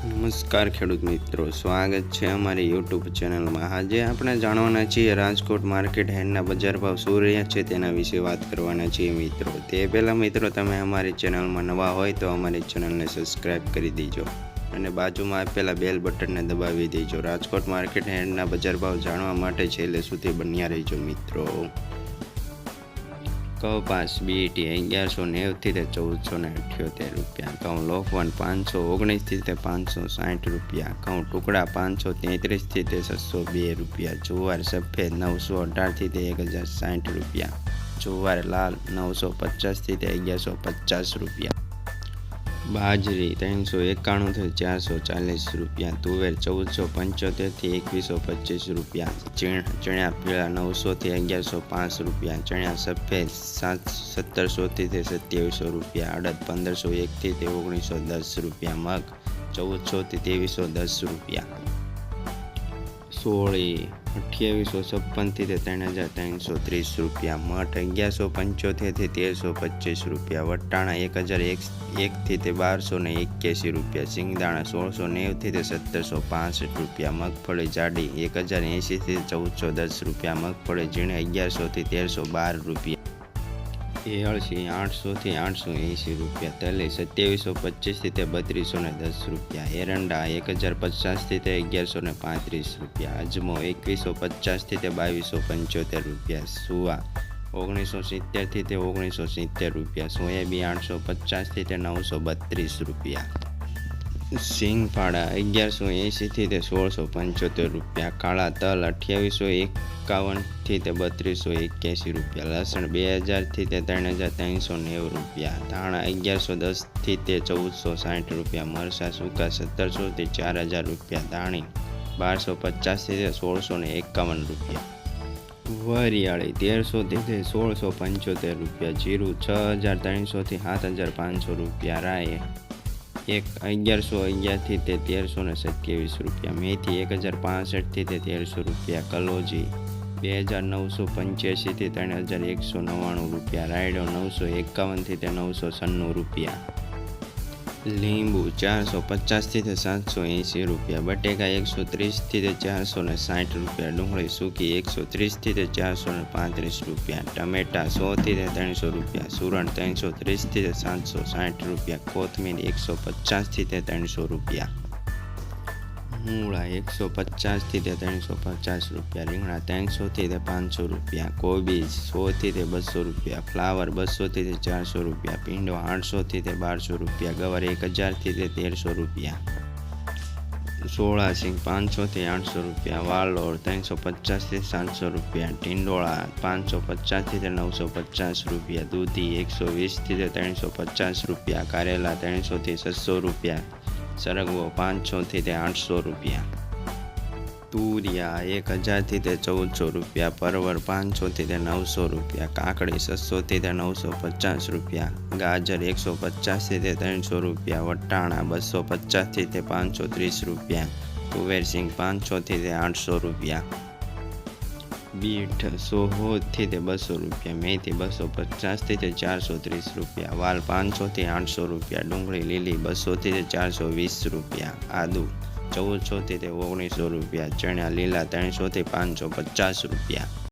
નમસ્કાર ખેડૂત મિત્રો, સ્વાગત છે અમારી યુટ્યુબ ચેનલમાં। આજે આપણે જાણવાના છીએ રાજકોટ માર્કેટ હેડના બજાર ભાવ શું રહ્યા છે તેના વિશે વાત કરવાના છીએ મિત્રો। તે પહેલાં મિત્રો, તમે અમારી ચેનલમાં નવા હોય તો અમારી ચેનલને સબસ્ક્રાઈબ કરી દેજો અને બાજુમાં આપેલા બેલ બટનને દબાવી દેજો। રાજકોટ માર્કેટ હેડના બજાર ભાવ જાણવા માટે છેલ્લે સુધી બન્યા રહેજો મિત્રો। કપાસ બીટી 1190 થી 1478 રૂપિયા, ઘઉં લોફવન 519 થી 560 રૂપિયા, ઘઉં ટુકડા 533 થી 602 રૂપિયા, જુવાર સફેદ 918 થી 1060 રૂપિયા, જુવાર લાલ 950 થી 1150 રૂપિયા, બાજરી 391 થી 440 રૂપિયા, તુવેર 1475 થી 2125 રૂપિયા, ચણા પીળા 900 થી 1105 રૂપિયા, ચણા સફેદ 1700 થી 2700 રૂપિયા, અડદ 1501 થી 1910 રૂપિયા, મગ 1400 થી 2310 રૂપિયા, સોળી 2856 થી 3330 રૂપિયા, મઠ 1175 થી 1325 રૂપિયા, વટાણા 1001 થી 1281 રૂપિયા, સિંગદાણા 1690 થી 1765 રૂપિયા, મગફળી જાડી 1080 થી 1410 રૂપિયા, મગફળી ઝીણી 1100 થી 1312 રૂપિયા, એળસી 800 થી 880 રૂપિયા, તલી 2725 થી 3210 રૂપિયા, એરંડા 1050 થી 1135 રૂપિયા, અજમો 2150 થી 2275 રૂપિયા, સુવા 1970 થી 1970 રૂપિયા, સોયાબીન 850 થી 932 રૂપિયા, સિંગફાડા 1180 થી 1675 રૂપિયા, કાળા તલ 2851 થી 3281 રૂપિયા, લસણ 2000 થી 3390 રૂપિયા, ધાણા 1110 થી 1460 રૂપિયા, મરચાં સૂકા 1700 થી 4000 રૂપિયા, ધાણી 1250 થી 1651 રૂપિયા, વરિયાળી 1300 થી 1675 રૂપિયા, જીરું 6300 થી 7500 રૂપિયા, રાય 1111 થી 1327 રૂપિયા, મેથી 1065 થી 1300 રૂપિયા, કલોજી 2985 થી 3199 રૂપિયા, રાયડો 951 થી 996 રૂપિયા, લીંબુ 450 થી 780 રૂપિયા, બટેકા 130 થી 460 રૂપિયા, ડુંગળી સૂકી 130 થી 435 રૂપિયા, ટમેટા 100 થી 300 રૂપિયા, સુરણ 330 થી 760 રૂપિયા, કોથમીર 150 થી 300 રૂપિયા, મૂળા 150 થી 350 રૂપિયા, રીંગણા 300 થી 500 રૂપિયા, કોબીજ 100 થી 200 રૂપિયા, ફ્લાવર 200 થી 400 રૂપિયા, પીંડો 800 થી 1200 રૂપિયા, ગવાર 1000 થી 1300 રૂપિયા, સોળાસિંગ 500 થી 800 રૂપિયા, વાલોર 350 થી 700 રૂપિયા, ટીંડોળા 550 થી 950 રૂપિયા, દૂધી 120 થી 350 રૂપિયા, કારેલા 300 થી 600 રૂપિયા, સરગવો 500 થી 800 રૂપિયા, તુરિયા 1000 થી 1400 રૂપિયા, પરવર 500 થી 900 રૂપિયા, કાકડી 600 થી 950 રૂપિયા, ગાજર 150 થી 300 રૂપિયા, વટાણા 250 થી 530 રૂપિયા, તુવેરસિંગ 500 થી 800 રૂપિયા, બીટ 100 થી 200 રૂપિયા, મેથી 250 થી 430 રૂપિયા, વાલ 500 થી 800 રૂપિયા, ડુંગળી લીલી 200 થી 420 રૂપિયા, આદુ 1400 થી 1900 રૂપિયા, ચણા લીલા 300 થી 550 રૂપિયા।